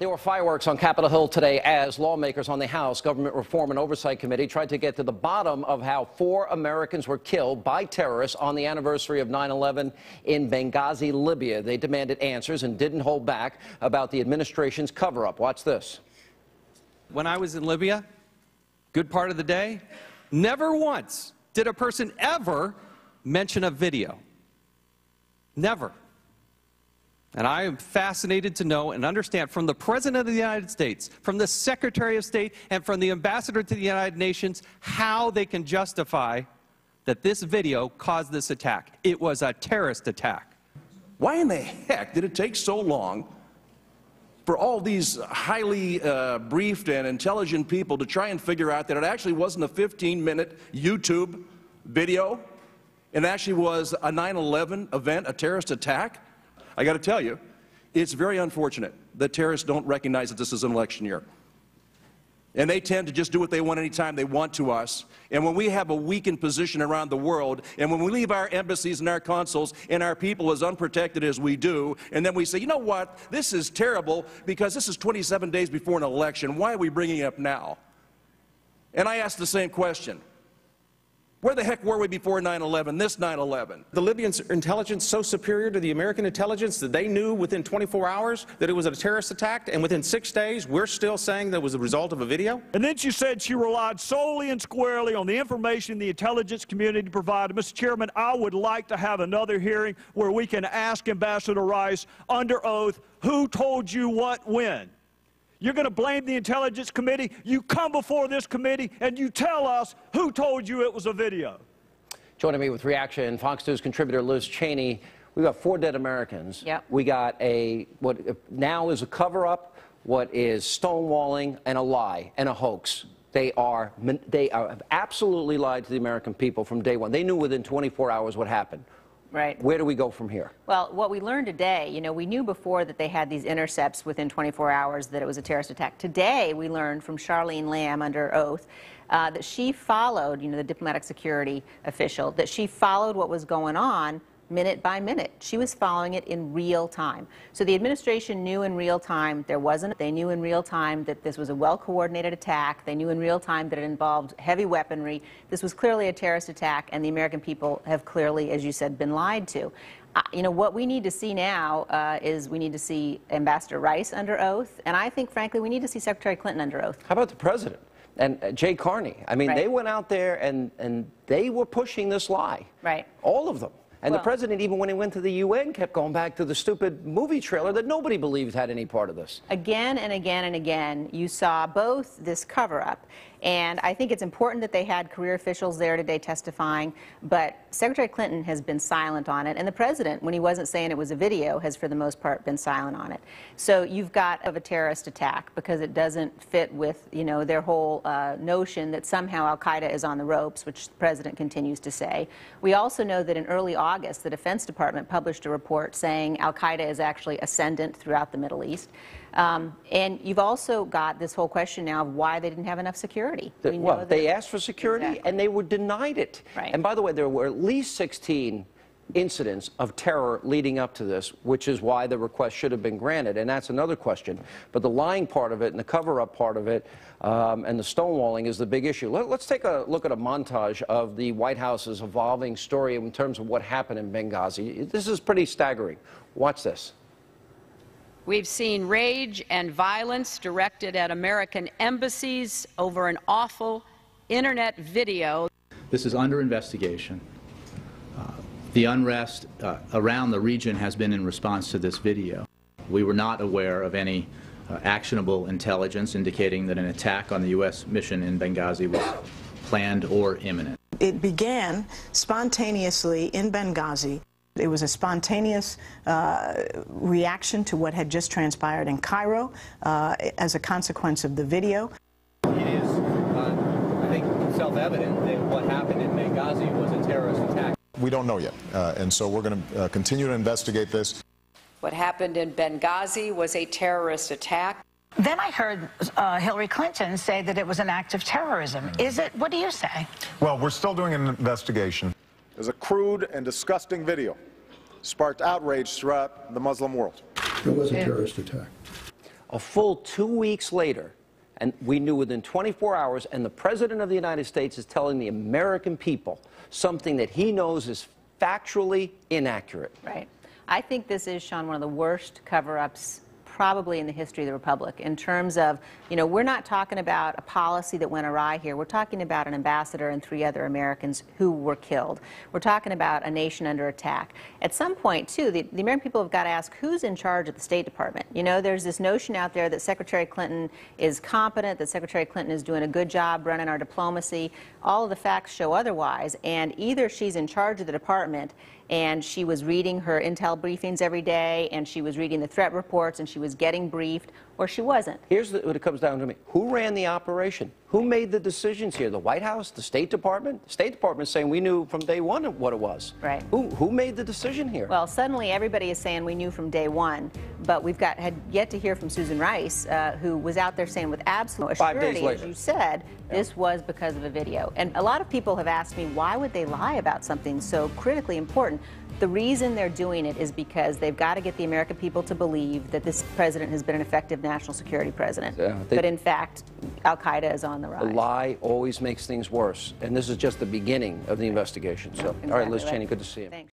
There were fireworks on Capitol Hill today as lawmakers on the House Government Reform and Oversight Committee tried to get to the bottom of how 4 Americans were killed by terrorists on the anniversary of 9/11 in Benghazi, Libya. They demanded answers and didn't hold back about the administration's cover-up. Watch this. When I was in Libya, good part of the day, never once did a person ever mention a video. Never. And I am fascinated to know and understand from the President of the United States, from the Secretary of State, and from the Ambassador to the United Nations how they can justify that this video caused this attack. It was a terrorist attack. Why in the heck did it take so long for all these highly briefed and intelligent people to try and figure out that it actually wasn't a 15-minute YouTube video? It actually was a 9/11 event, a terrorist attack? I got to tell you, it's very unfortunate that terrorists don't recognize that this is an election year. And they tend to just do what they want anytime they want to us. And when we have a weakened position around the world, and when we leave our embassies and our consuls and our people as unprotected as we do, and then we say, you know what, this is terrible because this is 27 days before an election. Why are we bringing it up now? And I ask the same question. Where the heck were we before 9/11, this 9/11? The Libyan intelligence so superior to the American intelligence that they knew within 24 hours that it was a terrorist attack, and within 6 days we're still saying that it was the result of a video? And then she said she relied solely and squarely on the information the intelligence community provided. Mr. Chairman, I would like to have another hearing where we can ask Ambassador Rice under oath, who told you what when? You're going to blame the Intelligence Committee. You come before this committee and you tell us who told you it was a video. Joining me with reaction, Fox News contributor Liz Cheney. We've got 4 dead Americans. Yep. We got what now is a cover-up, what is stonewalling, and a lie and a hoax. They have absolutely lied to the American people from day one. They knew within 24 hours what happened. Right. Where do we go from here? Well, what we learned today, you know, we knew before that they had these intercepts within 24 hours that it was a terrorist attack. Today, we learned from Charlene Lamb under oath that she followed, you know, the diplomatic security official, that she followed what was going on minute by minute. She was following it in real time. So the administration knew in real time they knew in real time that this was a well-coordinated attack. They knew in real time that it involved heavy weaponry. This was clearly a terrorist attack, and the American people have clearly, as you said, been lied to. You know, what we need to see now is we need to see Ambassador Rice under oath, and I think, frankly, we need to see Secretary Clinton under oath. How about the President and Jay Carney? I mean, Right. They went out there and they were pushing this lie. Right. All of them. And Well, the President, even when he went to the UN, kept going back to the stupid movie trailer that nobody believed had any part of this. Again and again and again, you saw both this cover-up, and I think it's important that they had career officials there today testifying, but Secretary Clinton has been silent on it, and the President, when he wasn't saying it was a video, has for the most part been silent on it. So you've got a terrorist attack because it doesn't fit with, you know, their whole notion that somehow al-Qaeda is on the ropes, which the President continues to say. We also know that in early August, the Defense Department published a report saying al-Qaeda is actually ascendant throughout the Middle East. And you've also got this whole question now of why they didn't have enough security. Well, they asked for security, Exactly. and they were denied it. Right. And by the way, there were at least 16 incidents of terror leading up to this, which is why the request should have been granted, and that's another question. But the lying part of it and the cover-up part of it and the stonewalling is the big issue. Let's take a look at a montage of the White House's evolving story in terms of what happened in Benghazi. This is pretty staggering. Watch this. We've seen rage and violence directed at American embassies over an awful internet video. This is under investigation. The unrest around the region has been in response to this video. We were not aware of any actionable intelligence indicating that an attack on the U.S. mission in Benghazi was planned or imminent. It began spontaneously in Benghazi. It was a spontaneous reaction to what had just transpired in Cairo as a consequence of the video. It is, I think, self-evident that what happened in Benghazi was a terrorist attack. We don't know yet, and so we're going to continue to investigate this. What happened in Benghazi was a terrorist attack. Then I heard Hillary Clinton say that it was an act of terrorism. Is it? What do you say? Well, we're still doing an investigation. It was a crude and disgusting video. Sparked outrage throughout the Muslim world. It was a terrorist attack. A full 2 weeks later, and we knew within 24 hours, and the President of the United States is telling the American people something that he knows is factually inaccurate. Right. I think this is, Sean, one of the worst cover-ups probably in the history of the Republic in terms of, you know, we're not talking about a policy that went awry here. We're talking about an ambassador and 3 other Americans who were killed. We're talking about a nation under attack. At some point, too, the American people have got to ask who's in charge of the State Department. You know, there's this notion out there that Secretary Clinton is competent, that Secretary Clinton is doing a good job running our diplomacy. All of the facts show otherwise, and either she's in charge of the department and she was reading her intel briefings every day, and she was reading the threat reports, and she was getting briefed, or she wasn't. Here's what it comes down to me. Who ran the operation? Who made the decisions here? The White House? The State Department? The State Department is saying we knew from day one what it was. Right. Who made the decision here? Well, suddenly everybody is saying we knew from day one, but we've had yet to hear from Susan Rice, who was out there saying with absolute assurity, as you said, this was because of a video. And a lot of people have asked me, why would they lie about something so critically important? The reason they're doing it is because they've got to get the American people to believe that this president has been an effective national security president. But in fact, al-Qaeda is on the rise. The lie always makes things worse. And this is just the beginning of the investigation. So, all right, Liz Cheney, good to see you. Thanks.